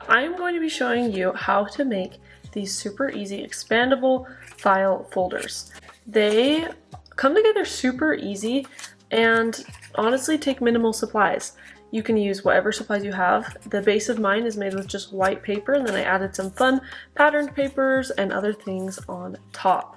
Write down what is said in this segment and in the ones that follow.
I'm going to be showing you how to make these super easy expandable file folders. They come together super easy and honestly take minimal supplies. You can use whatever supplies you have. The base of mine is made with just white paper, and then I added some fun patterned papers and other things on top.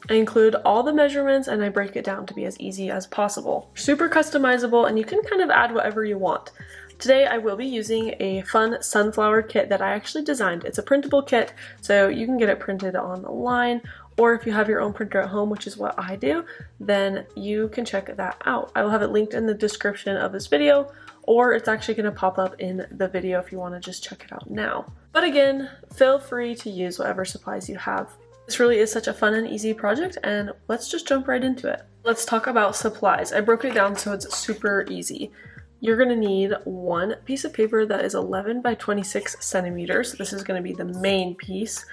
I include all the measurements and I break it down to be as easy as possible. Super customizable, and you can kind of add whatever you want. Today I will be using a fun sunflower kit that I actually designed. It's a printable kit, so you can get it printed online, or if you have your own printer at home, which is what I do, then you can check that out. I will have it linked in the description of this video, or it's actually going to pop up in the video if you want to just check it out now. But again, feel free to use whatever supplies you have. This really is such a fun and easy project, and let's just jump right into it. Let's talk about supplies. I broke it down so it's super easy. You're going to need one piece of paper that is 11 by 26 centimeters. This is going to be the main piece.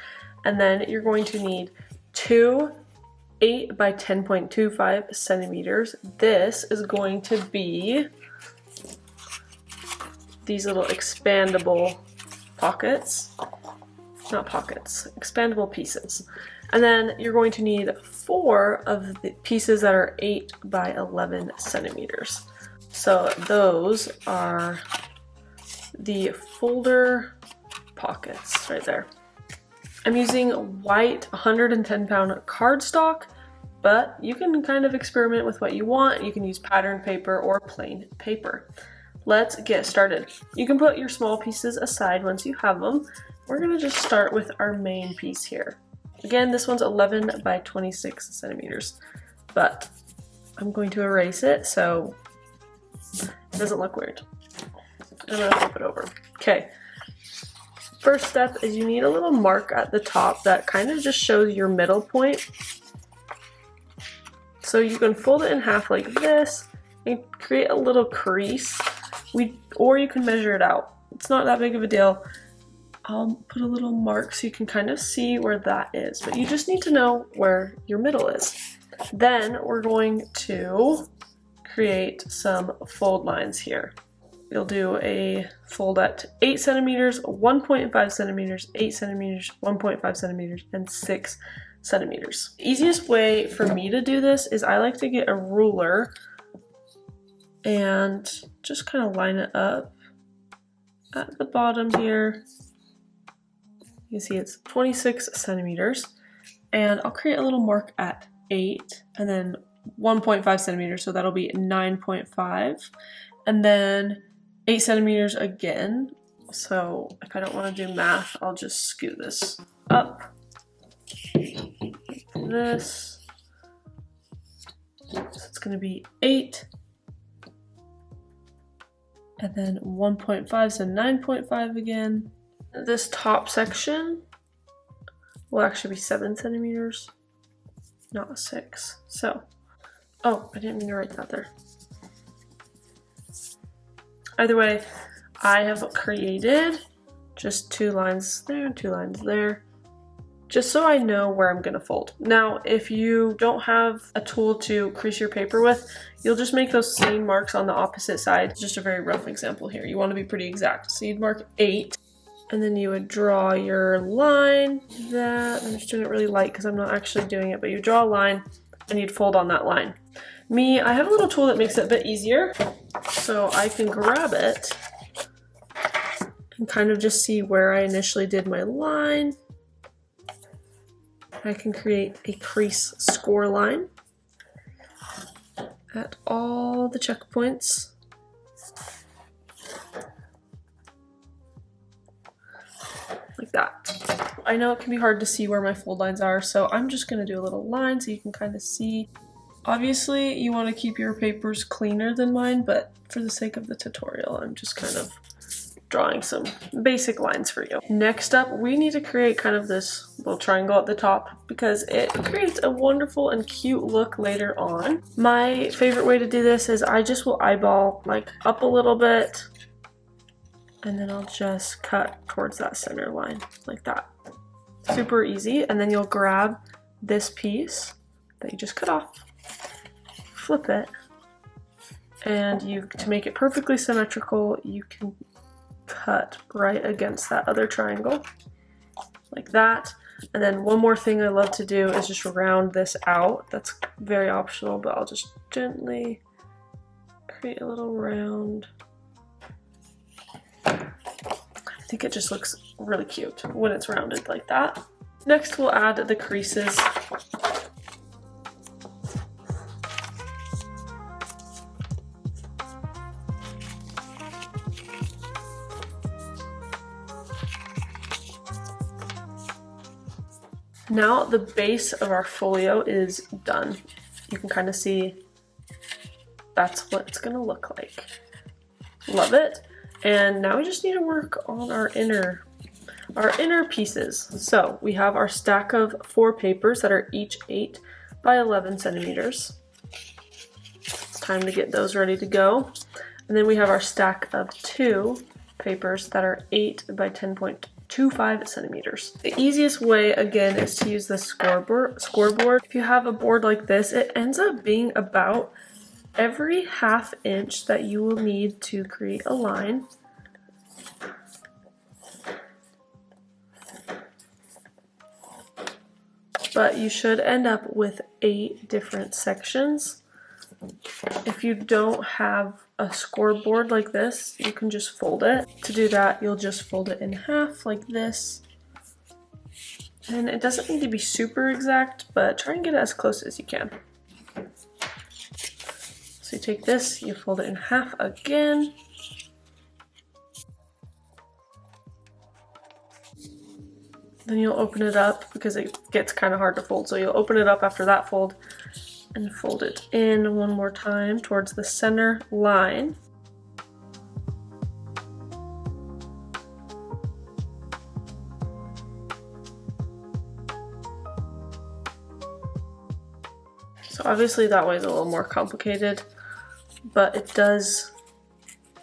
And then you're going to need two 8 by 10.25 centimeters. This is going to be these little expandable pockets. Not pockets, expandable pieces. And then you're going to need 4 of the pieces that are 8 by 11 centimeters. So those are the folder pockets right there. I'm using white 110-pound cardstock, but you can kind of experiment with what you want. You can use patterned paper or plain paper. Let's get started. You can put your small pieces aside once you have them. We're gonna just start with our main piece here. Again, this one's 11 by 26 centimeters, but I'm going to erase it so it doesn't look weird. I'm gonna flip it over. Okay. First step is you need a little mark at the top that kind of just shows your middle point. So you can fold it in half like this and create a little crease. Or you can measure it out. It's not that big of a deal. I'll put a little mark so you can kind of see where that is, but you just need to know where your middle is. Then we're going to create some fold lines here. You'll do a fold at 8 centimeters, 1.5 centimeters, 8 centimeters, 1.5 centimeters, and 6 centimeters. The easiest way for me to do this is I like to get a ruler and just kind of line it up at the bottom here. You can see it's 26 centimeters, and I'll create a little mark at 8 and then 1.5 centimeters, so that'll be 9.5, and then 8 centimeters again. So if I don't want to do math, I'll just scoot this up like this. So it's going to be 8 and then 1.5, so 9.5 again. This top section will actually be 7 centimeters, not 6. So, oh, I didn't mean to write that there. Either way, I have created just 2 lines there and 2 lines there, just so I know where I'm gonna fold. Now, if you don't have a tool to crease your paper with, you'll just make those same marks on the opposite side. Just a very rough example here. You wanna be pretty exact. So you'd mark 8, and then you would draw your line that, I'm just doing it really light because I'm not actually doing it, but you draw a line and you'd fold on that line. Me, I have a little tool that makes it a bit easier, so I can grab it and kind of just see where I initially did my line. I can create a crease score line at all the checkpoints. Like that. I know it can be hard to see where my fold lines are, so I'm just going to do a little line so you can kind of see. Obviously, you want to keep your papers cleaner than mine, but for the sake of the tutorial, I'm just kind of drawing some basic lines for you. Next up, we need to create kind of this little triangle at the top because it creates a wonderful and cute look later on. My favorite way to do this is I just will eyeball like up a little bit, and then I'll just cut towards that center line like that. Super easy. And then you'll grab this piece that you just cut off, flip it, and to make it perfectly symmetrical, you can cut right against that other triangle, like that. And then one more thing I love to do is just round this out. That's very optional, but I'll just gently create a little round. I think it just looks really cute when it's rounded like that. Next, we'll add the creases. Now the base of our folio is done. You can kind of see that's what it's gonna look like. Love it. And now we just need to work on our inner pieces. So we have our stack of 4 papers that are each 8 by 11 centimeters. It's time to get those ready to go. And then we have our stack of 2 papers that are 8 by 10.25 centimeters. The easiest way, again, is to use the scoreboard. If you have a board like this, it ends up being about every ½ inch that you will need to create a line. But you should end up with 8 different sections. If you don't have a scoreboard like this, you can just fold it. To do that, you'll just fold it in half like this. And it doesn't need to be super exact, but try and get it as close as you can. So you take this, you fold it in half again. Then you'll open it up because it gets kind of hard to fold. So you'll open it up after that fold and fold it in one more time towards the center line. So obviously that way is a little more complicated, but it does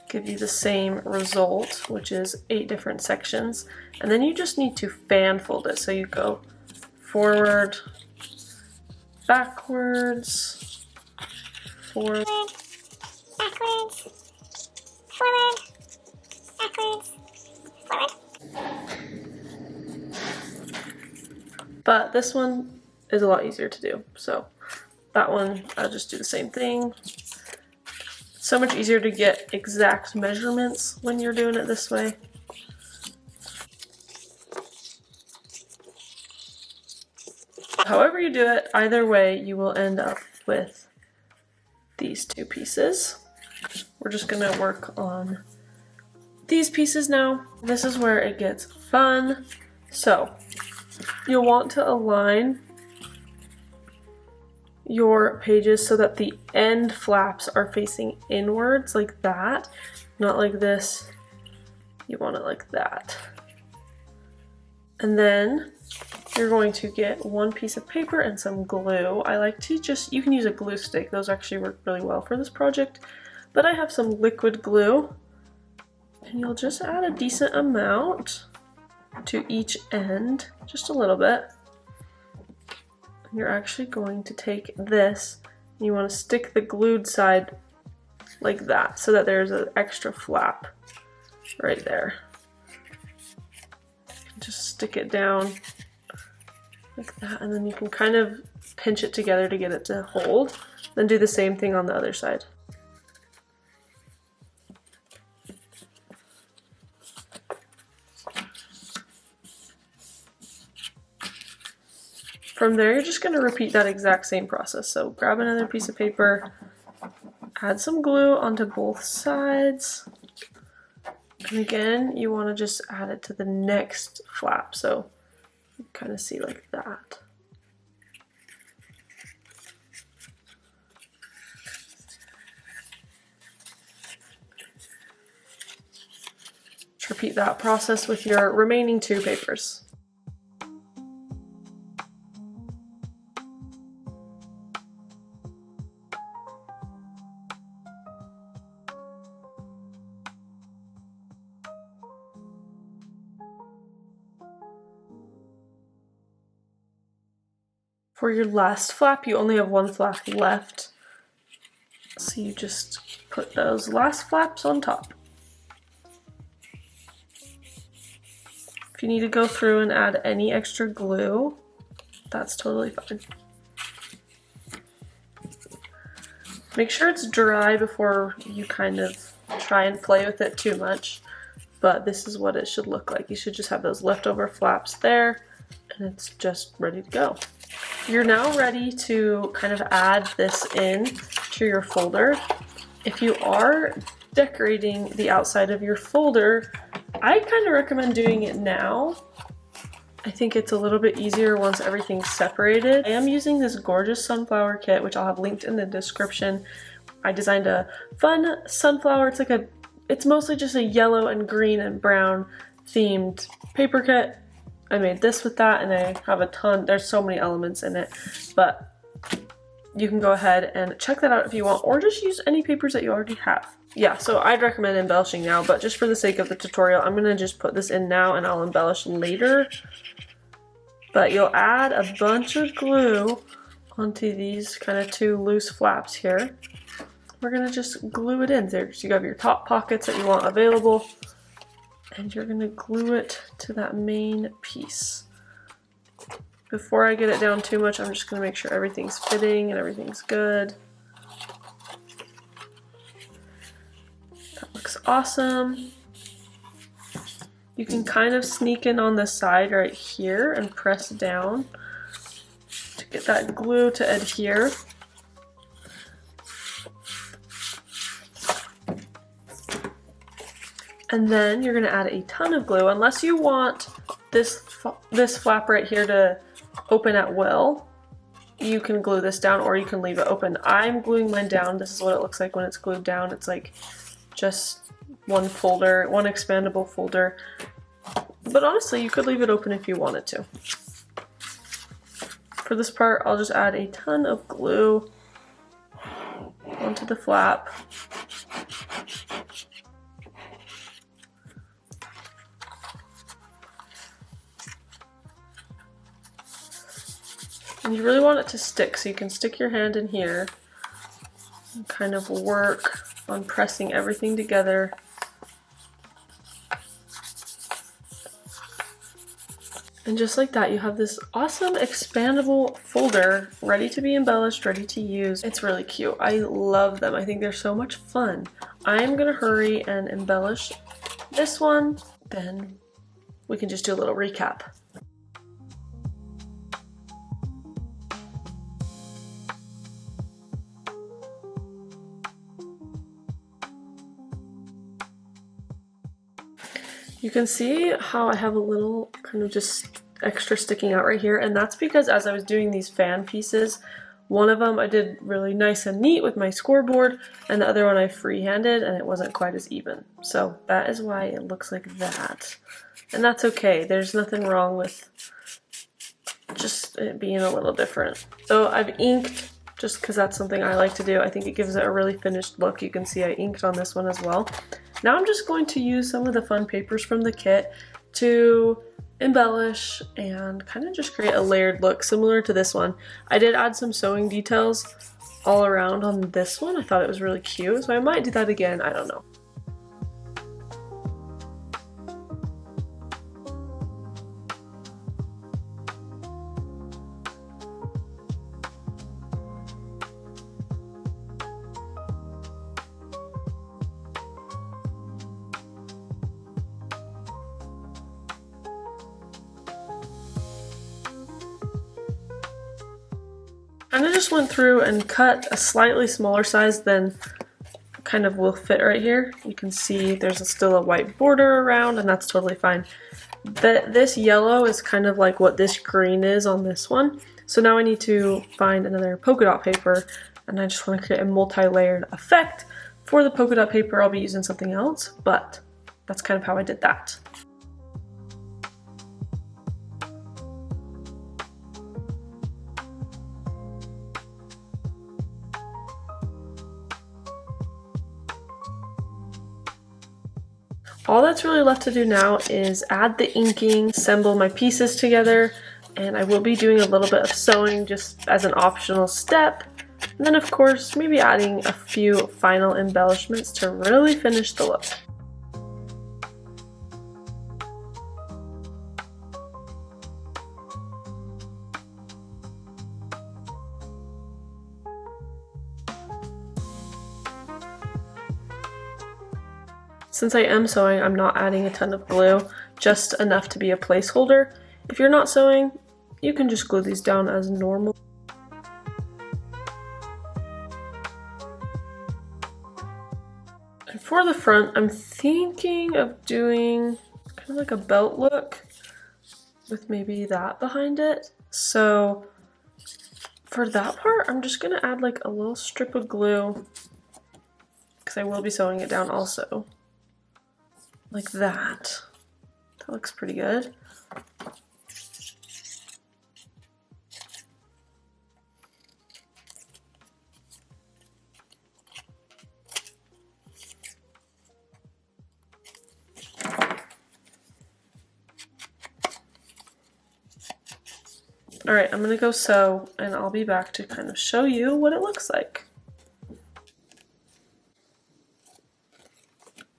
give you the same result, which is 8 different sections. And then you just need to fan fold it. So you go forward, backwards, forward, backwards, forward, backwards, forward. But this one is a lot easier to do. So that one, I'll just do the same thing. So much easier to get exact measurements when you're doing it this way. However you do it, either way, you will end up with these 2 pieces. We're just gonna work on these pieces now. This is where it gets fun. So you'll want to align your pages so that the end flaps are facing inwards like that, not like this. You want it like that. And then you're going to get 1 piece of paper and some glue. I like to you can use a glue stick. Those actually work really well for this project. But I have some liquid glue. And you'll just add a decent amount to each end, just a little bit. You're actually going to take this and you want to stick the glued side like that so that there's an extra flap right there. Just stick it down like that, and then you can kind of pinch it together to get it to hold. Then do the same thing on the other side. From there, you're just going to repeat that exact same process. So grab another piece of paper, add some glue onto both sides, and again, you want to just add it to the next flap. So you kind of see like that. Just repeat that process with your remaining 2 papers. For your last flap, you only have 1 flap left. So you just put those last flaps on top. you need to go through and add any extra glue, that's totally fine. Make sure it's dry before you kind of try and play with it too much, but this is what it should look like. You should just have those leftover flaps there, and it's just ready to go. You're now ready to kind of add this in to your folder. If you are decorating the outside of your folder, I kind of recommend doing it now. I think it's a little bit easier once everything's separated. I am using this gorgeous sunflower kit, which I'll have linked in the description. I designed a fun sunflower. It's mostly just a yellow and green and brown themed paper kit. I made this with that, and I have a ton, there's so many elements in it, but you can go ahead and check that out if you want, or just use any papers that you already have. Yeah, so I'd recommend embellishing now, but just for the sake of the tutorial, I'm gonna just put this in now and I'll embellish later. But you'll add a bunch of glue onto these kind of two loose flaps here. We're gonna just glue it in there. So you have your top pockets that you want available, and you're gonna glue it to that main piece. Before I get it down too much, I'm just gonna make sure everything's fitting and everything's good. That looks awesome. You can kind of sneak in on the side right here and press down to get that glue to adhere. And then you're gonna add a ton of glue, unless you want this flap right here to open at will. You can glue this down, or you can leave it open. I'm gluing mine down. This is what it looks like when it's glued down. It's like just one folder, one expandable folder. But honestly, you could leave it open if you wanted to. For this part, I'll just add a ton of glue onto the flap. And you really want it to stick, so you can stick your hand in here and kind of work on pressing everything together. And just like that, you have this awesome expandable folder ready to be embellished, ready to use. It's really cute. I love them. I think they're so much fun. I'm gonna hurry and embellish this one, then we can just do a little recap. You can see how I have a little kind of just extra sticking out right here, and that's because as I was doing these fan pieces, one of them I did really nice and neat with my scoreboard, and the other one I freehanded, and it wasn't quite as even. So that is why it looks like that. And that's okay. There's nothing wrong with just it being a little different. So I've inked, just because that's something I like to do. I think it gives it a really finished look. You can see I inked on this one as well. Now I'm just going to use some of the fun papers from the kit to embellish and kind of just create a layered look similar to this one. I did add some sewing details all around on this one. I thought it was really cute, so I might do that again. I don't know. And I just went through and cut a slightly smaller size than kind of will fit right here. You can see there's still a white border around, and that's totally fine. This yellow is kind of like what this green is on this one. So now I need to find another polka dot paper, and I just want to create a multi-layered effect. For the polka dot paper, I'll be using something else, but that's kind of how I did that. All that's really left to do now is add the inking, assemble my pieces together, and I will be doing a little bit of sewing just as an optional step. And then of course, maybe adding a few final embellishments to really finish the look. Since I am sewing, I'm not adding a ton of glue, just enough to be a placeholder. If you're not sewing, you can just glue these down as normal. And for the front, I'm thinking of doing kind of like a belt look with maybe that behind it. So for that part, I'm just gonna add like a little strip of glue because I will be sewing it down also. Like that. That looks pretty good. All right, I'm gonna go sew and I'll be back to kind of show you what it looks like.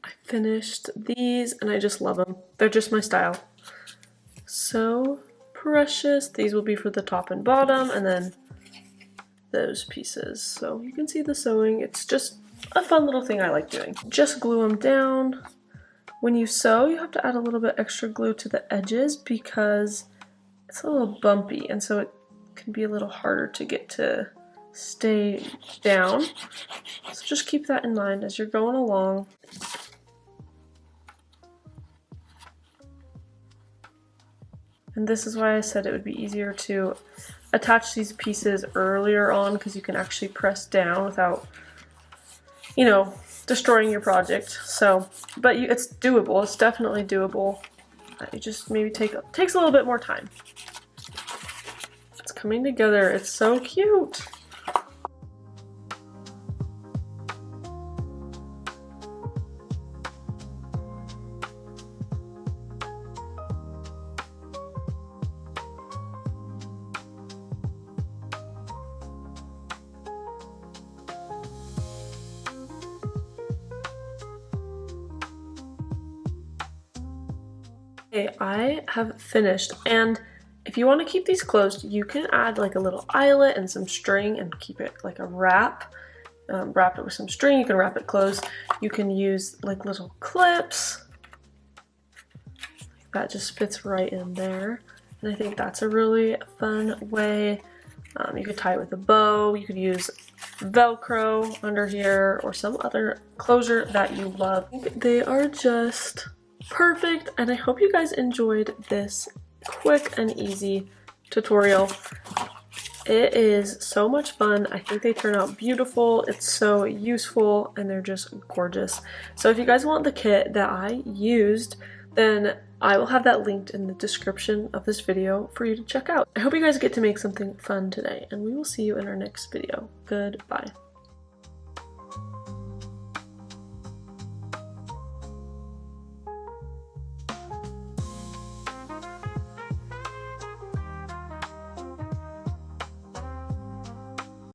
I finished these and I just love them. They're just my style. So precious. These will be for the top and bottom and then those pieces. So you can see the sewing. It's just a fun little thing I like doing. Just glue them down. When you sew, you have to add a little bit extra glue to the edges because it's a little bumpy and so it can be a little harder to get to stay down. So just keep that in mind as you're going along. And this is why I said it would be easier to attach these pieces earlier on because you can actually press down without, you know, destroying your project. So, but it's doable. It's definitely doable. You just maybe takes a little bit more time. It's coming together. It's so cute. Okay, I have finished, and if you want to keep these closed, you can add like a little eyelet and some string and keep it like a wrap. Wrap it with some string, you can wrap it closed. You can use like little clips. That just fits right in there. And I think that's a really fun way. You could tie it with a bow, you could use Velcro under here or some other closure that you love. They are just perfect, and I hope you guys enjoyed this quick and easy tutorial. It is so much fun. I think they turn out beautiful. It's so useful and they're just gorgeous. So if you guys want the kit that I used, then I will have that linked in the description of this video for you to check out. I hope you guys get to make something fun today, and we will see you in our next video. Goodbye.